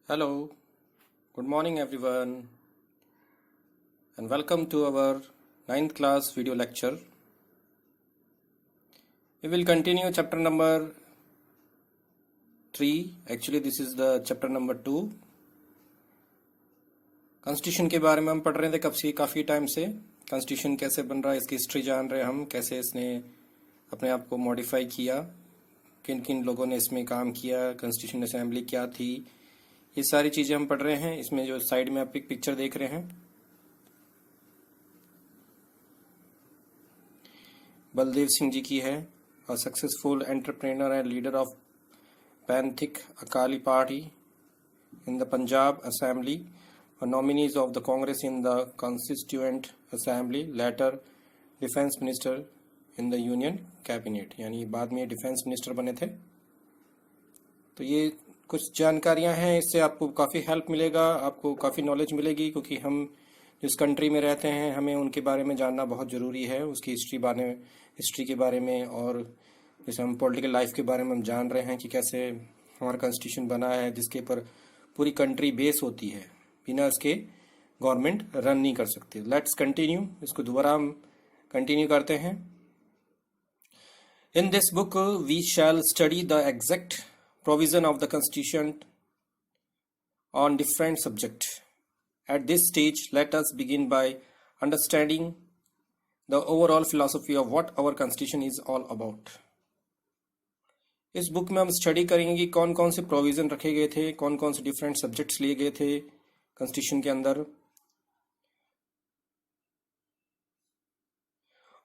Hello, good morning everyone, and welcome to our ninth class video lecture. We will continue chapter number 3. Actually, this is the chapter number 2. Constitution के बारे में हम पढ़ रहे थे काफ़ी टाइम से. कॉन्स्टिट्यूशन कैसे बन रहा है, इसकी हिस्ट्री जान रहे हम, कैसे इसने अपने आप को मॉडिफाई किया, किन किन लोगों ने इसमें काम किया, कॉन्स्टिट्यूशन असेंबली क्या थी, ये सारी चीज़ें हम पढ़ रहे हैं. इसमें जो साइड में आप एक पिक्चर देख रहे हैं, बलदेव सिंह जी की है. A successful entrepreneur and leader of Pethick Akali party in the Punjab assembly, nominees of the Congress in the Constituent Assembly, later defence minister in the union cabinet, यानी बाद में डिफेंस मिनिस्टर बने थे. तो ये कुछ जानकारियां हैं, इससे आपको काफ़ी हेल्प मिलेगा, आपको काफ़ी नॉलेज मिलेगी, क्योंकि हम जिस कंट्री में रहते हैं हमें उनके बारे में जानना बहुत ज़रूरी है. उसकी हिस्ट्री के बारे में, और जैसे हम पॉलिटिकल लाइफ के बारे में हम जान रहे हैं कि कैसे हमारा कॉन्स्टिट्यूशन बना है, जिसके ऊपर पूरी कंट्री बेस होती है. बिना इसके गवर्नमेंट रन नहीं कर सकती. लेट्स कंटिन्यू, इसको दोबारा हम कंटिन्यू करते हैं. In this book we shall study the exact provision of the constitution on different subject. At this stage let us begin by understanding the overall philosophy of what our constitution is all about. इस book में हम study करेंगे कि कौन कौन से provision रखे गए थे, कौन कौन से डिफरेंट सब्जेक्ट्स लिए गए थे कॉन्स्टिट्यूशन के अंदर,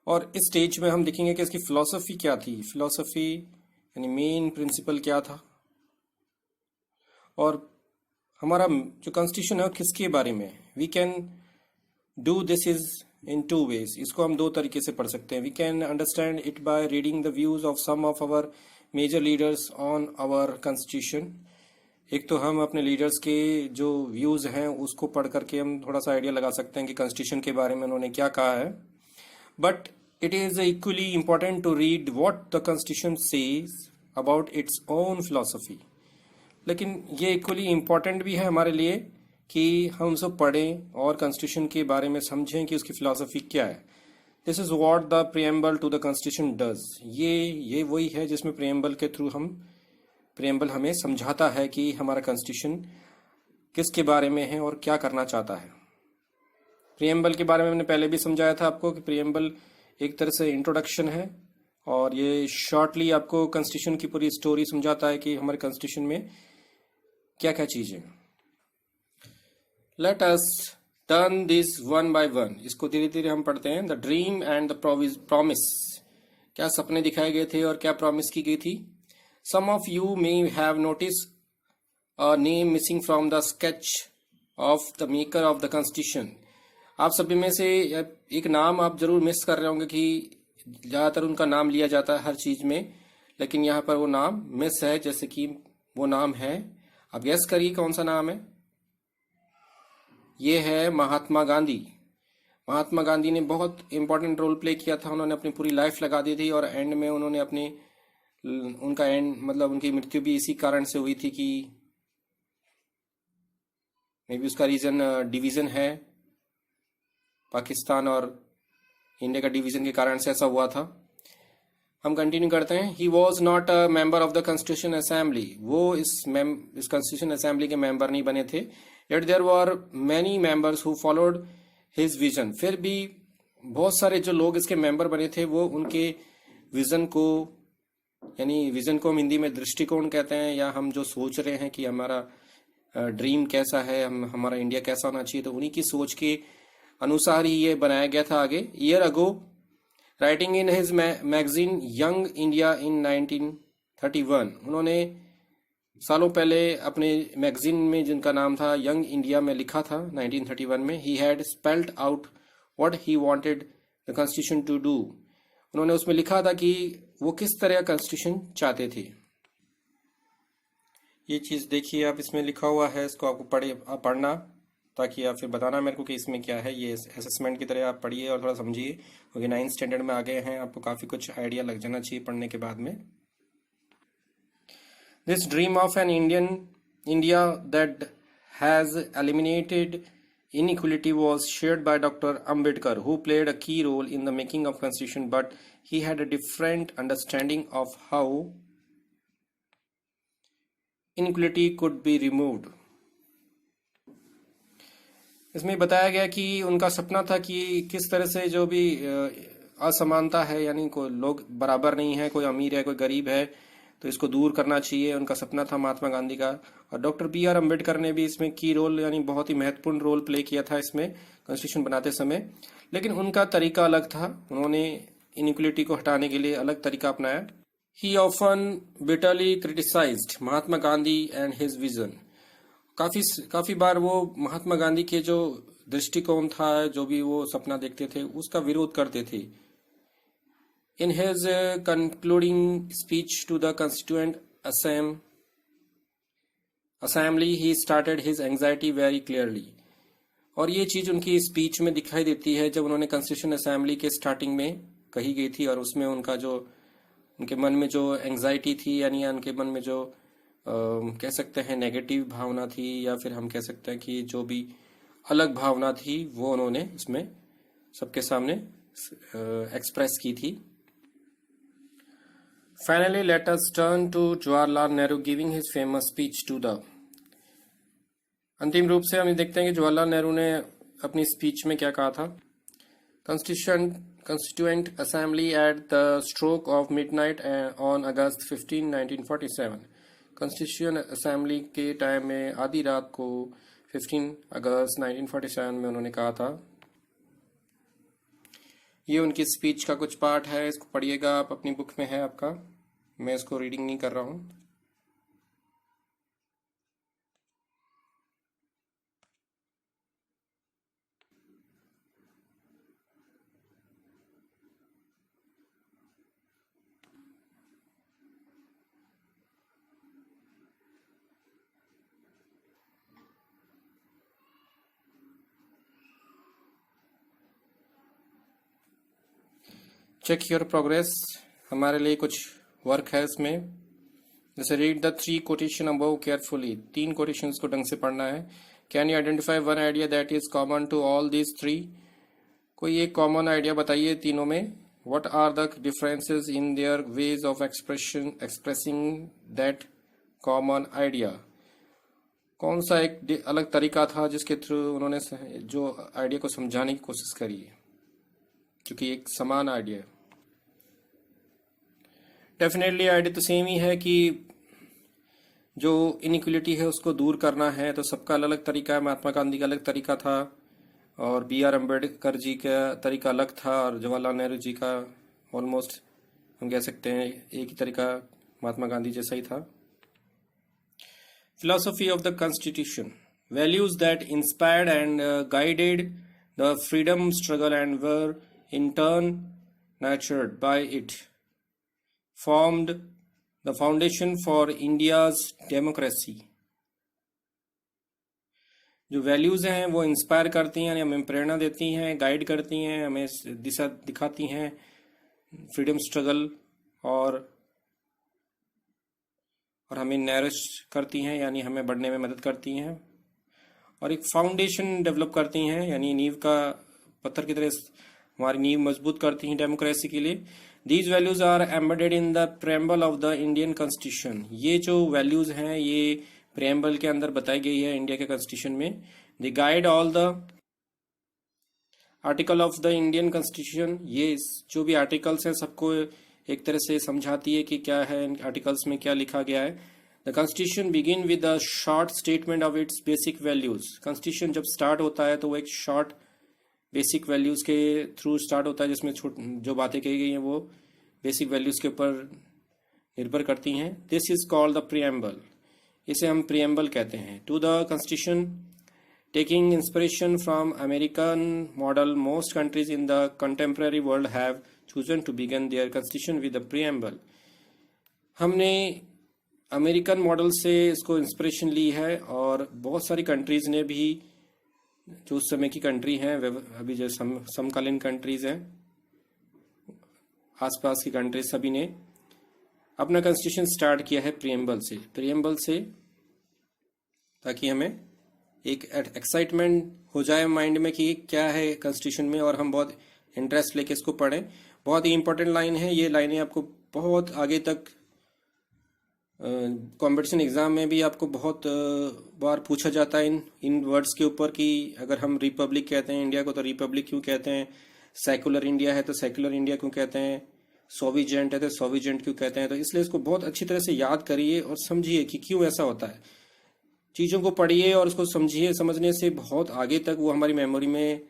और इस स्टेज में हम देखेंगे कि इसकी फिलॉसफी क्या थी. फिलॉसफी यानी मेन प्रिंसिपल क्या था, और हमारा जो कॉन्स्टिट्यूशन है वो किसके बारे में. We can do this is in two ways. इसको हम दो तरीके से पढ़ सकते हैं. We can understand it by reading the views of some of our major leaders on our constitution. एक तो हम अपने लीडर्स के जो व्यूज हैं उसको पढ़ करके हम थोड़ा सा आइडिया लगा सकते हैं कि कॉन्स्टिट्यूशन के बारे में उन्होंने क्या कहा है. But it is equally important to read what the constitution says about its own philosophy. लेकिन ये इक्वली इम्पॉर्टेंट भी है हमारे लिए कि हम सब पढ़ें और कॉन्स्टिट्यूशन के बारे में समझें कि उसकी फिलॉसफी क्या है. This is what the preamble to the constitution does. ये वही है जिसमें प्रियम्बल के थ्रू प्रियम्बल हमें समझाता है कि हमारा कॉन्स्टिट्यूशन किसके बारे में है और क्या करना चाहता है. प्रियम्बल के बारे में मैंने पहले भी समझाया था आपको कि प्रियम्बल एक तरह से इंट्रोडक्शन है, और ये शॉर्टली आपको कॉन्स्टिट्यूशन की पूरी स्टोरी समझाता है कि हमारे कॉन्स्टिट्यूशन में क्या क्या चीजें. Let us turn this one by one. इसको धीरे धीरे हम पढ़ते हैं. The dream and the promise. क्या सपने दिखाए गए थे और क्या प्रॉमिस की गई थी. Some of you may have noticed a name missing from the sketch of the maker of the Constitution. आप सभी में से एक नाम आप जरूर मिस कर रहे होंगे कि ज़्यादातर उनका नाम लिया जाता है हर चीज़ में, लेकिन यहाँ पर वो नाम मिस है. जैसे कि वो नाम है, आप गेस करिए कौन सा नाम है. ये है महात्मा गांधी. महात्मा गांधी ने बहुत इंपॉर्टेंट रोल प्ले किया था. उन्होंने अपनी पूरी लाइफ लगा दी थी, और एंड में उन्होंने उनका एंड मतलब उनकी मृत्यु भी इसी कारण से हुई थी कि मे बी उसका रीजन डिवीजन है, पाकिस्तान और इंडिया का डिवीजन के कारण से ऐसा हुआ था. हम कंटिन्यू करते हैं. He was not a member of the constitution assembly. वो इस कॉन्स्टिट्यूशन असेंबली के मेंबर नहीं बने थे. Yet there were many members who followed his vision. फिर भी बहुत सारे जो लोग इसके मेंबर बने थे वो उनके विजन को, यानी विजन को हम हिंदी में दृष्टिकोण कहते हैं, या हम जो सोच रहे हैं कि हमारा ड्रीम कैसा है, हमारा इंडिया कैसा होना चाहिए, तो उन्हीं की सोच के अनुसार ही ये बनाया गया था. आगे year ago writing in his magazine young India in 1931. उन्होंने सालों पहले अपने मैगजीन में, जिनका नाम था यंग इंडिया, में लिखा था 1931 में, he had spelled out what he wanted the constitution to do. उन्होंने उसमें लिखा था कि वो किस तरह का कॉन्स्टिट्यूशन चाहते थे. ये चीज़ देखिए आप, इसमें लिखा हुआ है, इसको आपको पढ़ना, ताकि आप फिर बताना मेरे को कि इसमें क्या है. ये असेसमेंट की तरह आप पढ़िए और थोड़ा समझिए, क्योंकि 9th स्टैंडर्ड में आ गए हैं, आपको काफ़ी कुछ आइडिया लग जाना चाहिए पढ़ने के बाद में. This dream of an Indian India that has eliminated inequality was shared by Dr. Ambedkar, who played a key role in the making of constitution, but he had a different understanding of how inequality could be removed. इसमें बताया गया कि उनका सपना था कि किस तरह से जो भी असमानता है, यानी कोई लोग बराबर नहीं है, कोई अमीर है कोई गरीब है, तो इसको दूर करना चाहिए। उनका सपना था महात्मा गांधी का। और डॉक्टर बी आर अम्बेडकर ने भी इसमें की रोल, यानी बहुत ही महत्वपूर्ण रोल प्ले किया था इसमें कॉन्स्टिट्यूशन बनाते समय। लेकिन उनका तरीका अलग था, उन्होंने इनइक्वलिटी को हटाने के लिए अलग तरीका अपनाया। ही often bitterly criticised Mahatma Gandhi and his vision. काफी बार वो महात्मा गांधी के जो दृष्टिकोण था, जो भी वो सपना देखते थे, उसका विरोध करते थे। In his concluding speech to the Constituent Assembly, he started his anxiety very clearly. और ये चीज उनकी स्पीच में दिखाई देती है जब उन्होंने कॉन्स्टिट्यूशन असेंबली के स्टार्टिंग में कही गई थी, और उसमें उनका जो उनके मन में जो एंजाइटी थी, यानी उनके मन में जो कह सकते हैं नेगेटिव भावना थी, या फिर हम कह सकते हैं कि जो भी अलग भावना थी, वो उन्होंने इसमें सबके सामने एक्सप्रेस की थी। Finally, let us turn to Jawaharlal Nehru giving his famous speech to the। अंतिम रूप से हम देखते हैं कि जवाहरलाल नेहरू ने अपनी स्पीच में क्या कहा था। Constituent Assembly at the stroke of midnight on August 15, 1947। Constitution assembly के टाइम में आधी रात को 15 अगस्त 1947 में उन्होंने कहा था। ये उनकी स्पीच का कुछ पार्ट है, इसको पढ़िएगा आप, अपनी बुक में है आपका, मैं इसको रीडिंग नहीं कर रहा हूं। चेक योर प्रोग्रेस, हमारे लिए कुछ वर्क है इसमें। जैसे read the 3 quotation above carefully, 3 quotations को ढंग से पढ़ना है। Can you identify one idea that is common to all these 3। कोई एक कॉमन आइडिया बताइए तीनों में। What are the differences in their ways of expressing that common idea. कौन सा एक अलग तरीका था जिसके थ्रू उन्होंने जो आइडिया को समझाने की कोशिश करी है, क्योंकि एक समान आइडिया है। डेफिनेटली आइडिया तो सेम ही है कि जो इनइक्वलिटी है उसको दूर करना है, तो सबका अलग तरीका है। महात्मा गांधी का अलग तरीका था, और बी आर अम्बेडकर जी का तरीका अलग था, और जवाहरलाल नेहरू जी का ऑलमोस्ट हम कह सकते हैं एक ही तरीका महात्मा गांधी जैसा ही था। Philosophy of the constitution, values that inspired and guided the freedom struggle and were in turn nurtured by it, formed the foundation for India's democracy। जो वैल्यूज हैं वो इंस्पायर करती हैं, हमें प्रेरणा देती हैं, गाइड करती हैं, हमें दिशा दिखाती हैं फ्रीडम स्ट्रगल, और हमें नरिश करती हैं, यानी हमें बढ़ने में मदद करती हैं, और एक फाउंडेशन डेवलप करती हैं, यानी नींव का पत्थर की तरह हमारी नींव मजबूत करती हैं डेमोक्रेसी के लिए। These values are embedded in the preamble of the Indian constitution. ये जो वैल्यूज हैं ये प्रेम्बल के अंदर बताई गई है इंडिया के कॉन्स्टिट्यूशन में। The guide all the article of the Indian constitution, ये जो भी आर्टिकल्स हैं सबको एक तरह से समझाती है कि क्या है इन आर्टिकल्स में क्या लिखा गया है। The constitution begin with a short statement of its basic values. Constitution जब स्टार्ट होता है तो वो एक शॉर्ट बेसिक वैल्यूज के थ्रू स्टार्ट होता है, जिसमें जो बातें कही गई हैं वो बेसिक वैल्यूज के ऊपर निर्भर करती हैं। This is called the preamble, इसे हम प्रीएम्बल कहते हैं। To the constitution taking inspiration from American model, most countries in the contemporary world have chosen to begin their constitution with the preamble. हमने अमेरिकन मॉडल से इसको inspiration ली है, और बहुत सारी कंट्रीज ने भी जो उस समय की कंट्री हैं, अभी जो समकालीन कंट्रीज हैं, आसपास की कंट्रीज, सभी ने अपना कॉन्स्टिट्यूशन स्टार्ट किया है प्रीएम्बल से। प्रीएम्बल से ताकि हमें एक एक्साइटमेंट हो जाए माइंड में कि क्या है कॉन्स्टिट्यूशन में, और हम बहुत इंटरेस्ट लेके इसको पढ़ें। बहुत ही इंपॉर्टेंट लाइन है ये। लाइनें आपको बहुत आगे तक कंपटीशन एग्जाम में भी आपको बहुत बार पूछा जाता है इन वर्ड्स के ऊपर, कि अगर हम रिपब्लिक कहते हैं इंडिया को तो रिपब्लिक क्यों कहते हैं, सेकुलर इंडिया है तो सेकुलर इंडिया क्यों कहते हैं, सोविजेंट है तो सोविजेंट क्यों कहते हैं। तो इसलिए इसको बहुत अच्छी तरह से याद करिए और समझिए कि क्यों ऐसा होता है। चीज़ों को पढ़िए और उसको समझिए। समझने से बहुत आगे तक वो हमारी मेमोरी में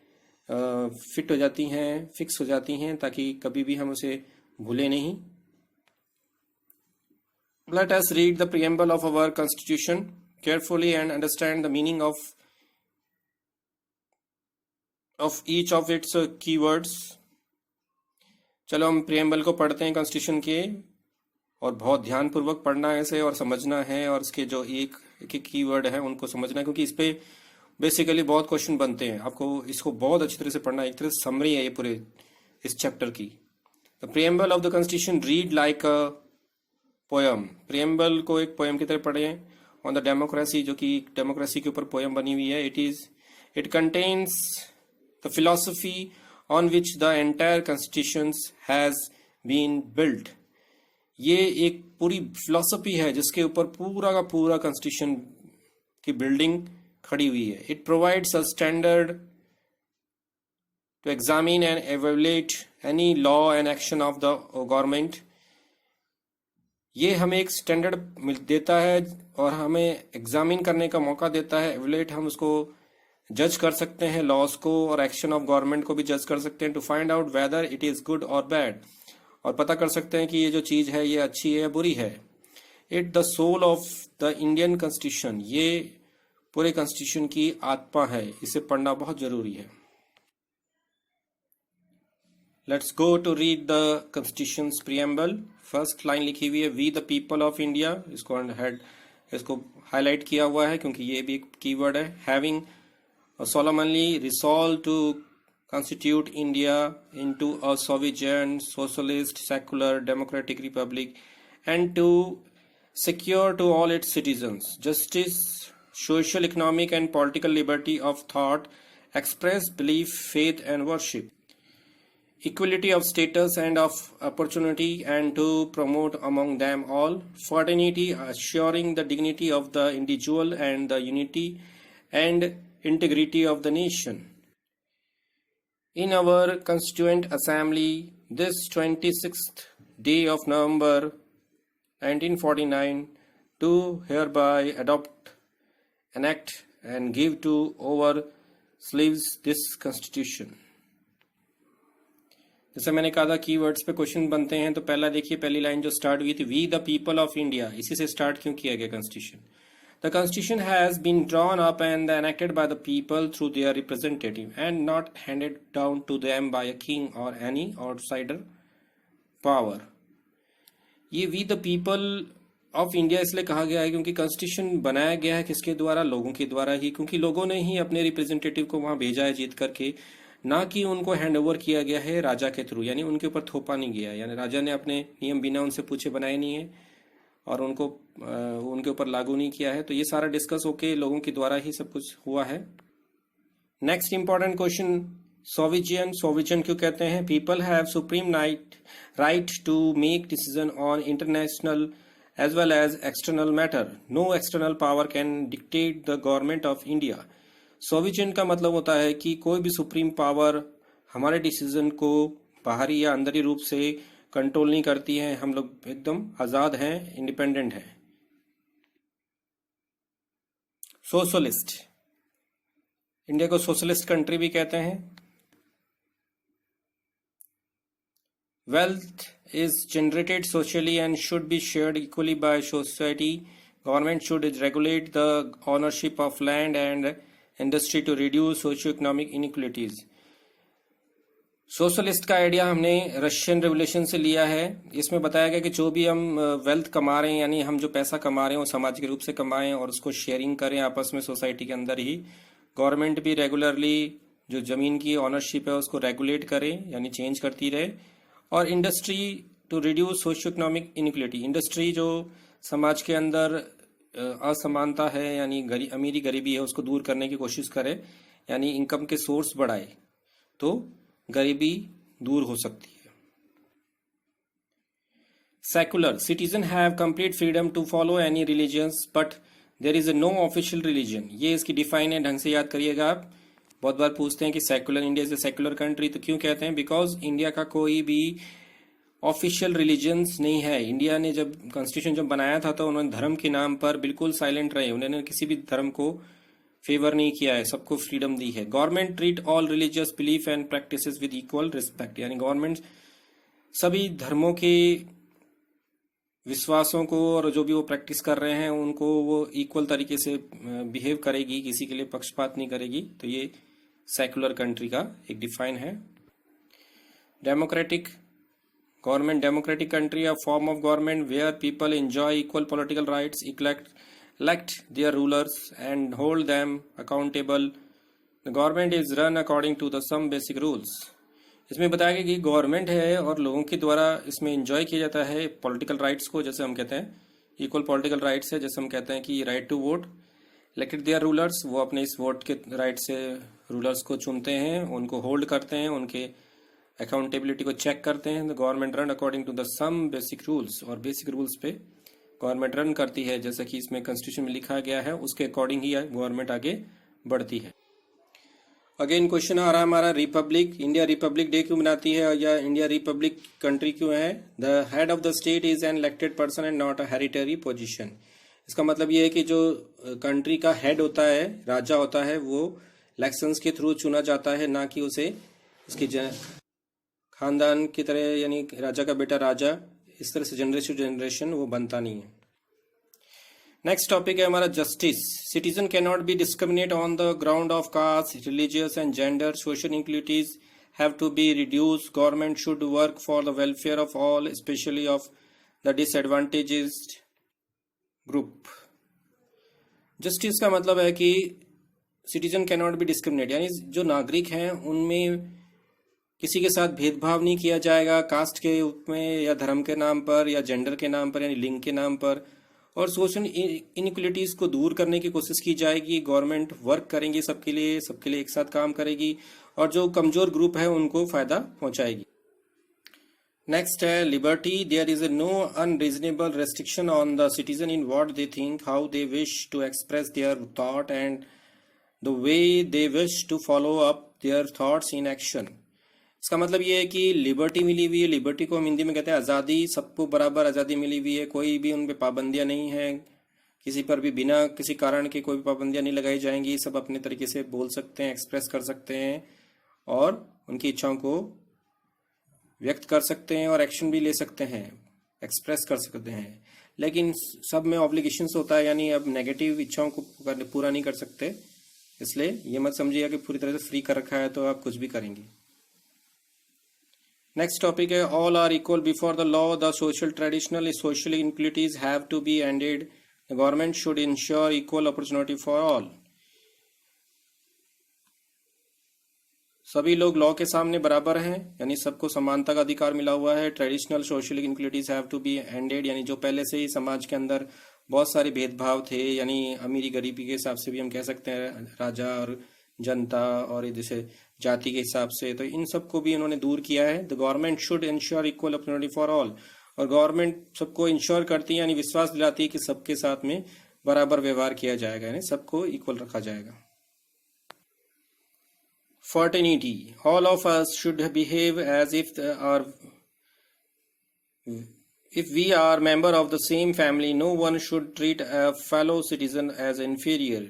फिट हो जाती हैं, फिक्स हो जाती हैं, ताकि कभी भी हम उसे भूलें नहीं। Let us read the preamble of our constitution carefully and understand the meaning of each of its keywords. चलो हम preamble को पढ़ते हैं constitution के, और बहुत ध्यानपूर्वक पढ़ना है इसे और समझना है, और इसके जो एक एक कीवर्ड है उनको समझना है, क्योंकि इस पे बेसिकली बहुत क्वेश्चन बनते हैं। आपको इसको बहुत अच्छी तरह से पढ़ना है। एक तरह से समरी है ये पूरे इस चैप्टर की। The preamble of the constitution read like a poem. Preamble को एक पोयम की तरह पढ़ें। ऑन द डेमोक्रेसी, जो कि डेमोक्रेसी के ऊपर पोयम बनी हुई है। It contains the philosophy on which the entire constitution has been built. ये एक पूरी फिलॉसफी है जिसके ऊपर पूरा का पूरा कॉन्स्टिट्यूशन की बिल्डिंग खड़ी हुई है। It provides a standard to examine and evaluate any law and action of the government. ये हमें एक स्टैंडर्ड देता है और हमें एग्जामिन करने का मौका देता है। एवेल्युएट, हम उसको जज कर सकते हैं, लॉज को और एक्शन ऑफ गवर्नमेंट को भी जज कर सकते हैं। To find out whether it is good और बैड, और पता कर सकते हैं कि ये जो चीज़ है ये अच्छी है या बुरी है। It the soul of the Indian constitution, ये पूरे कॉन्स्टिट्यूशन की आत्मा है। इसे पढ़ना बहुत जरूरी है। Let's go to read the constitution preamble. First line लिखी हुई है we the people of India. इसको हाईलाइट किया हुआ है क्योंकि ये भी एक कीवर्ड है। Having solemnly resolved to constitute India into a sovereign, socialist, secular, democratic republic, and to secure to all its citizens justice, social, economic, and political liberty of thought, express, belief, faith, and worship, equality of status and of opportunity, and to promote among them all fraternity, assuring the dignity of the individual and the unity and integrity of the nation. In our Constituent Assembly, this 26th day of November 1949, do hereby adopt, enact, and give to our slaves this Constitution. जैसे मैंने कहा था keywords पे question बनते हैं, तो पहला देखिए, पहली लाइन जो स्टार्ट हुई थी we the people of India, इसी से स्टार्ट क्यों किया गया constitution. The Constitution has been drawn up and enacted by the people through their representative and not handed down to them by a king or any outsider power. ये we the people of India इसलिए कहा गया है क्योंकि constitution बनाया गया है किसके द्वारा, लोगों के द्वारा ही, क्योंकि लोगों ने ही अपने रिप्रेजेंटेटिव को वहां भेजा है जीत करके, ना कि उनको हैंड ओवर किया गया है राजा के थ्रू, यानी उनके ऊपर थोपा नहीं गया, यानी राजा ने अपने नियम बिना उनसे पूछे बनाए नहीं है और उनको उनके ऊपर लागू नहीं किया है। तो ये सारा डिस्कस होके लोगों के द्वारा ही सब कुछ हुआ है। Next important question, sovereign. Sovereign क्यों कहते हैं? People have supreme right to make decision on international as well as external matter. No external power can dictate the government of India. Sovereign का मतलब होता है कि कोई भी सुप्रीम पावर हमारे डिसीजन को बाहरी या अंदरी रूप से कंट्रोल नहीं करती है। हम लोग एकदम आजाद हैं, इंडिपेंडेंट हैं। सोशलिस्ट, इंडिया को सोशलिस्ट कंट्री भी कहते हैं। Wealth is generated socially and should be shared equally by society. Government should regulate the ownership of land and industry to reduce socio economic inequalities. Socialist का idea हमने Russian revolution से लिया है। इसमें बताया गया कि जो भी हम वेल्थ कमा रहे हैं, यानी हम जो पैसा कमा रहे हैं वो सामाजिक रूप से कमाएं और उसको शेयरिंग करें आपस में सोसाइटी के अंदर ही। गवर्नमेंट भी रेगुलरली जो जमीन की ऑनरशिप है उसको रेगुलेट करे, यानी चेंज करती रहे। और industry to reduce socio economic inequality, industry जो समाज के अंदर असमानता है यानी अमीरी गरीबी है उसको दूर करने की कोशिश करे, यानी इनकम के सोर्स बढ़ाए, तो गरीबी दूर हो सकती है। Secular citizen have complete freedom to follow any religions but there is no official religion. ये इसकी डिफाइन है, ढंग से याद करिएगा आप। बहुत बार पूछते हैं कि secular India is a secular country, तो क्यों कहते हैं? बिकॉज इंडिया का कोई भी ऑफिशियल रिलीजन्स नहीं है। इंडिया ने जब कॉन्स्टिट्यूशन जब बनाया था तो उन्होंने धर्म के नाम पर बिल्कुल साइलेंट रहे, उन्होंने किसी भी धर्म को फेवर नहीं किया है, सबको फ्रीडम दी है। Government treat all religious belief and practices with equal respect, यानी गवर्नमेंट सभी धर्मों के विश्वासों को और जो भी वो प्रैक्टिस कर रहे हैं उनको वो इक्वल तरीके से बिहेव करेगी, किसी के लिए पक्षपात नहीं करेगी। तो ये सेकुलर कंट्री का एक डिफाइन है। Democratic government, democratic country, a form of government where people enjoy equal political rights, elect their rulers and hold them accountable. The government is run according to the some basic rules. इसमें बताया गया कि government है और लोगों के द्वारा इसमें एंजॉय किया जाता है पॉलिटिकल राइट्स को, जैसे हम कहते हैं इक्वल पॉलिटिकल राइट्स है, जैसे हम कहते हैं कि right to vote. Elected their rulers, वो अपने इस वोट के राइट से रूलर्स को चुनते हैं, उनको होल्ड करते हैं, उनके अकाउंटेबिलिटी को चेक करते हैं। The government run according to the some basic rules, और बेसिक रूल्स पे गवर्नमेंट रन करती है, जैसा कि इसमें कॉन्स्टिट्यूशन में लिखा गया है, उसके अकॉर्डिंग ही गवर्नमेंट आगे बढ़ती है। अगेन क्वेश्चन आ रहा है हमारा, रिपब्लिक, इंडिया रिपब्लिक डे क्यों मनाती है या इंडिया रिपब्लिक कंट्री क्यों है? The head of the state is an elected person and not a hereditary position. इसका मतलब ये है कि जो कंट्री का हेड होता है, राजा होता है, वो इलेक्शंस के थ्रू चुना जाता है, ना कि उसे इसके खानदान की तरह, यानी राजा का बेटा राजा, इस तरह से जनरेशन टू जनरेशन वो बनता नहीं है। नेक्स्ट टॉपिक है हमारा justice. Citizen can not be discriminate on the ground of caste, religious and gender, social inequalities have to be reduce, government should work for the welfare of all, specially of the disadvantaged group. Justice का मतलब है कि citizen can not be discriminate, यानी जो नागरिक हैं उनमें किसी के साथ भेदभाव नहीं किया जाएगा, कास्ट के रूप में या धर्म के नाम पर या जेंडर के नाम पर यानी लिंग के नाम पर, और सोशल इनइक्वलिटीज को दूर करने की कोशिश की जाएगी। गवर्नमेंट वर्क करेंगी सबके लिए एक साथ काम करेगी, और जो कमजोर ग्रुप है उनको फायदा पहुंचाएगी। नेक्स्ट है liberty. There is no unreasonable restriction on the citizen in what they think, how they wish to express their thought and the way they wish to follow up their thoughts in action. इसका मतलब ये है कि liberty मिली हुई है, liberty को हम हिंदी में कहते हैं आज़ादी, सबको बराबर आज़ादी मिली हुई है, कोई भी उन पे पाबंदियां नहीं है, किसी पर भी बिना किसी कारण के कोई पाबंदियां नहीं लगाई जाएंगी, सब अपने तरीके से बोल सकते हैं, एक्सप्रेस कर सकते हैं और उनकी इच्छाओं को व्यक्त कर सकते हैं और एक्शन भी ले सकते हैं, एक्सप्रेस कर सकते हैं। लेकिन सब में ऑब्लिगेशंस होता है, यानी अब नेगेटिव इच्छाओं को पूरा नहीं कर सकते, इसलिए ये मत समझिएगा कि पूरी तरह से फ्री कर रखा है तो आप कुछ भी करेंगे। नेक्स्ट टॉपिक है all are equal before the law, the social traditional social inequalities have to be ended, the government should ensure equal opportunity for all. सभी लोग लॉ के सामने बराबर हैं, यानी सबको समानता का अधिकार मिला हुआ है। Traditional social inequalities have to be ended, यानी जो पहले से ही समाज के अंदर बहुत सारे भेदभाव थे, यानी अमीरी गरीबी के हिसाब से भी हम कह सकते हैं, राजा और जनता और जैसे जाति के हिसाब से, तो इन सबको भी इन्होंने दूर किया है। The government should ensure equal opportunity for all, और गवर्नमेंट सबको इंश्योर करती है, यानी विश्वास दिलाती है कि सबके साथ में बराबर व्यवहार किया जाएगा, यानी सबको इक्वल रखा जाएगा। Fraternity, all of us should behave as if we are member of the same family. No one should treat a fellow citizen as inferior.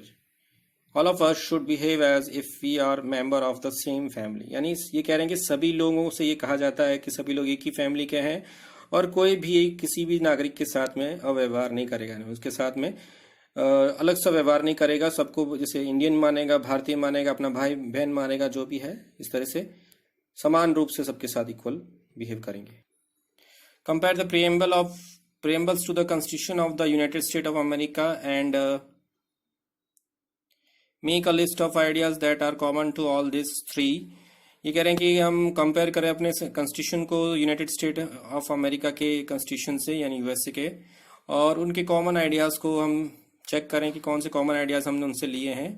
All of us should behave as if we are member of the same family. यानी ये कह रहे हैं कि सभी लोगों से ये कहा जाता है कि सभी लोग एक ही फैमिली के हैं और कोई भी किसी भी नागरिक के साथ में अव्यवहार नहीं करेगा, उसके साथ में अलग सा व्यवहार नहीं करेगा, सबको जैसे इंडियन मानेगा, भारतीय मानेगा, अपना भाई बहन मानेगा, जो भी है इस तरह से समान रूप से सबके साथ इक्वल बिहेव करेंगे। Compare the preambles to the Constitution of the United States of America and make a list of ideas that are common to all these three. ये कह रहे हैं कि हम कंपेयर करें अपने कॉन्स्टिट्यूशन को यूनाइटेड स्टेट ऑफ अमेरिका के कॉन्स्टिट्यूशन से, यानी यूएसए के, और उनके कॉमन आइडियाज़ को हम चेक करें कि कौन से कॉमन आइडियाज हमने उनसे लिए हैं.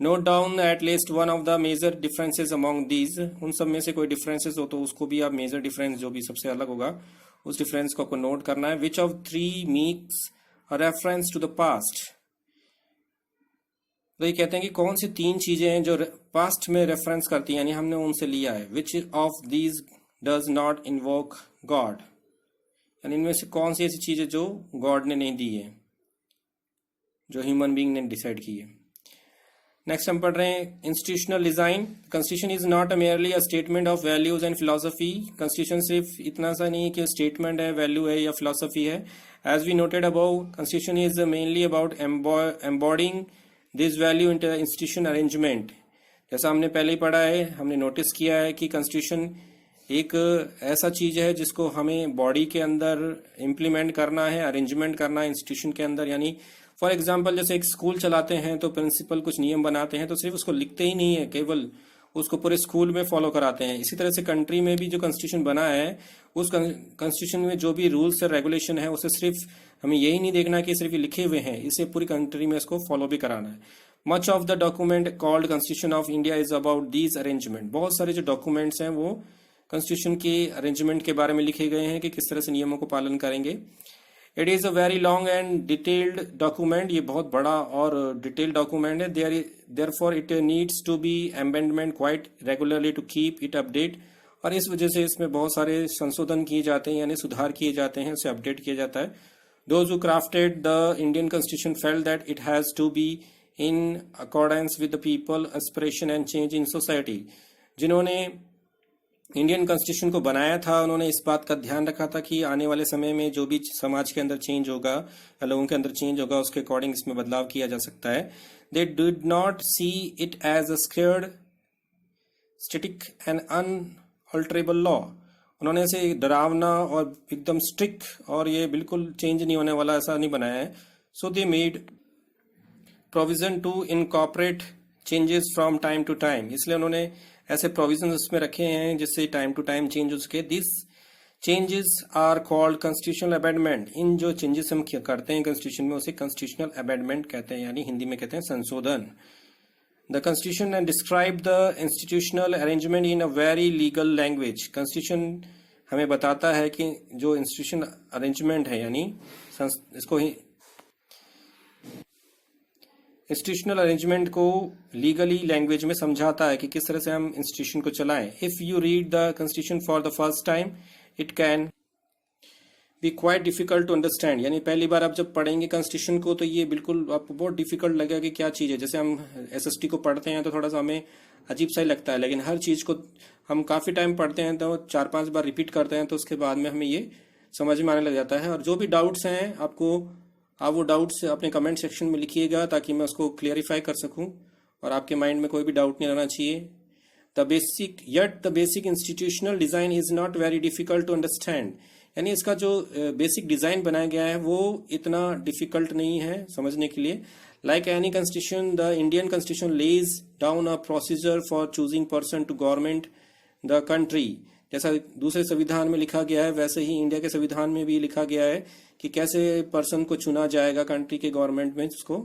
Note down at least one of the major differences among these. उन सब में से कोई डिफरेंसेस हो तो उसको भी आप मेजर डिफरेंस जो भी सबसे अलग होगा उस डिफरेंस को आपको नोट करना है. Which of three makes a reference to the past. तो ये कहते हैं कि कौन सी तीन चीजें हैं जो पास्ट में रेफरेंस करती हैं, यानी हमने उनसे लिया है. Which of these does not invoke God. यानी इनमें से कौन सी ऐसी चीज है जो गॉड ने नहीं दी है, जो ह्यूमन बीइंग ने डिसाइड की है. नेक्स्ट हम पढ़ रहे हैं institutional design. Constitution is not merely a statement of values and philosophy. Constitution सिर्फ इतना सा नहीं कि स्टेटमेंट है, वैल्यू है या फिलोसफी है. As we noted above, constitution is mainly about embodying this value in institution arrangement. जैसा हमने पहले ही पढ़ा है, हमने नोटिस किया है कि कॉन्स्टिट्यूशन एक ऐसा चीज है जिसको हमें बॉडी के अंदर इम्प्लीमेंट करना है, अरेंजमेंट करना है इंस्टीट्यूशन के अंदर. यानी फॉर एग्जाम्पल जैसे एक स्कूल चलाते हैं तो प्रिंसिपल कुछ नियम बनाते हैं तो सिर्फ उसको लिखते ही नहीं है, केवल उसको पूरे स्कूल में फॉलो कराते हैं. इसी तरह से कंट्री में भी जो कॉन्स्टिट्यूशन बना है उस कॉन्स्टिट्यूशन में जो भी रूल्स और रेगुलेशन है उसे सिर्फ हमें यही नहीं देखना कि सिर्फ ये लिखे हुए हैं, इसे पूरी कंट्री में इसको फॉलो भी कराना है. Much of the document called constitution of India is about these arrangement. बहुत सारे जो डॉक्यूमेंट्स हैं वो कॉन्स्टिट्यूशन के अरेंजमेंट के बारे में लिखे गए हैं कि किस तरह से नियमों को पालन करेंगे. It is a very long and detailed document. ये बहुत बड़ा और डिटेल्ड डॉक्यूमेंट है. Therefore it needs to be amendment quite regularly to keep it update. और इस वजह से इसमें बहुत सारे संशोधन किए जाते हैं, यानी सुधार किए जाते हैं, उसे अपडेट किया जाता है. Those who crafted the Indian constitution felt that it has to be in accordance with the people aspiration and change in society. जिन्होंने इंडियन कॉन्स्टिट्यूशन को बनाया था उन्होंने इस बात का ध्यान रखा था कि आने वाले समय में जो भी समाज के अंदर चेंज होगा या लोगों के अंदर चेंज होगा उसके अकॉर्डिंग इसमें बदलाव किया जा सकता है. They did not see it as a secured static and unalterable law. उन्होंने इसे डरावना और एकदम स्ट्रिक्ट और ये बिल्कुल चेंज नहीं होने वाला ऐसा नहीं बनाया है. So they made provision to incorporate changes from time to time. इसलिए उन्होंने ऐसे प्रोविजन उसमें रखे हैं जिससे टाइम टू टाइम चेंज हो सके. This changes are called constitutional amendment. इन जो चेंजेस हम करते हैं कॉन्स्टिट्यूशन में उसे कॉन्स्टिट्यूशनल अमेंडमेंट कहते हैं, यानी हिंदी में कहते हैं संशोधन. The constitution and describe the institutional arrangement in a very legal language. Constitution हमें बताता है कि जो इंस्टीट्यूशन अरेंजमेंट है यानी इसको इंस्टीट्यूशनल अरेंजमेंट को लीगली लैंग्वेज में समझाता है कि किस तरह से हम इंस्टीट्यूशन को चलाएं. If you read the constitution for the first time it can be quite difficult to understand. यानी पहली बार आप जब पढ़ेंगे कॉन्स्टिट्यूशन को तो ये बिल्कुल आपको बहुत डिफिकल्ट लगेगा कि क्या चीज़ है. जैसे हम एसएसटी को पढ़ते हैं तो थोड़ा सा हमें अजीब सा ही लगता है, लेकिन हर चीज़ को हम काफ़ी टाइम पढ़ते हैं तो 4-5 बार रिपीट करते हैं तो उसके बाद में हमें ये समझ में आने लग जाता है. और जो भी डाउट्स हैं आप वो डाउट्स अपने कमेंट सेक्शन में लिखिएगा ताकि मैं उसको क्लियरिफाई कर सकूं और आपके माइंड में कोई भी डाउट नहीं रहना चाहिए. The basic institutional design is not very difficult to understand. यानी इसका जो बेसिक डिजाइन बनाया गया है वो इतना डिफिकल्ट नहीं है समझने के लिए. Like any constitution the Indian constitution lays down a procedure for choosing person to government the country. जैसा दूसरे संविधान में लिखा गया है वैसे ही इंडिया के संविधान में भी लिखा गया है कि कैसे पर्सन को चुना जाएगा कंट्री के गवर्नमेंट में, उसको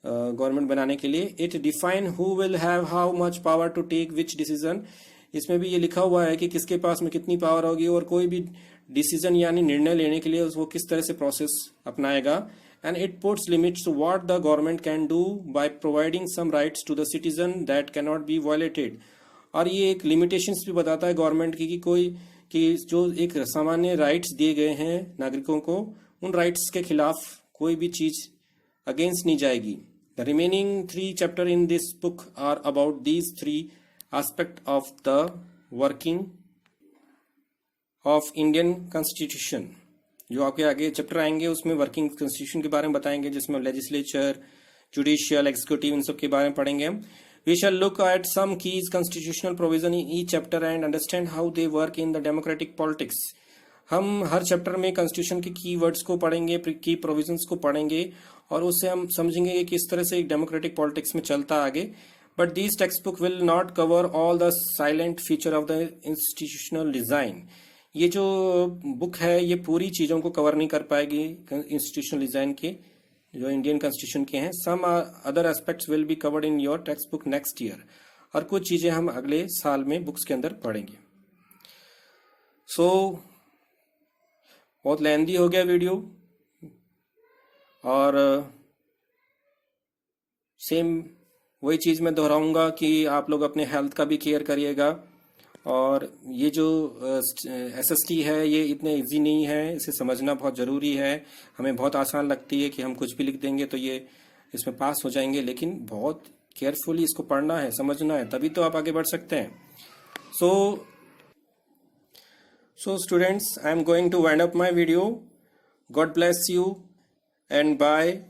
गवर्नमेंट बनाने के लिए. It define who will have how much power to take which decision. इसमें भी ये लिखा हुआ है कि किसके पास में कितनी पावर होगी और कोई भी डिसीजन यानी निर्णय लेने के लिए वो किस तरह से प्रोसेस अपनाएगा. And it puts limits to what the government can do by providing some rights to the citizen that can not be violated. और ये एक लिमिटेशंस भी बताता है गवर्नमेंट की कि जो एक सामान्य राइट्स दिए गए हैं नागरिकों को उन राइट्स के खिलाफ कोई भी चीज अगेंस्ट नहीं जाएगी. The remaining 3 chapter in this book are about these 3 aspect of the working of Indian constitution. जो आपके आगे चैप्टर आएंगे उसमें वर्किंग कॉन्स्टिट्यूशन के बारे में बताएंगे जिसमें लेजिस्लेचर, जुडिशियल, एग्जीक्यूटिव इन सब के बारे में पढ़ेंगे हम. We shall look at some keys constitutional provision in each chapter and understand how they work in the democratic politics. हम हर चैप्टर में कॉन्स्टिट्यूशन के की वर्ड्स को पढ़ेंगे, की प्रोविजंस को पढ़ेंगे और उससे हम समझेंगे कि किस तरह से एक डेमोक्रेटिक पॉलिटिक्स में चलता आगे. But this text book will not cover all the silent feature of the institutional design. ये जो बुक है ये पूरी चीज़ों को कवर नहीं कर पाएगी इंस्टीट्यूशनल डिजाइन के जो इंडियन कॉन्स्टिट्यूशन के हैं. Some other aspects will be covered in your text book next year. और कुछ चीज़ें हम अगले साल में बुक्स के अंदर पढ़ेंगे. सो बहुत लेंदी हो गया वीडियो, और सेम वही चीज़ मैं दोहराऊंगा कि आप लोग अपने हेल्थ का भी केयर करिएगा. और ये जो एसएसटी है ये इतने इजी नहीं है, इसे समझना बहुत ज़रूरी है. हमें बहुत आसान लगती है कि हम कुछ भी लिख देंगे तो ये इसमें पास हो जाएंगे, लेकिन बहुत केयरफुली इसको पढ़ना है, समझना है, तभी तो आप आगे बढ़ सकते हैं. So students, I am going to wind up my video. God bless you and bye.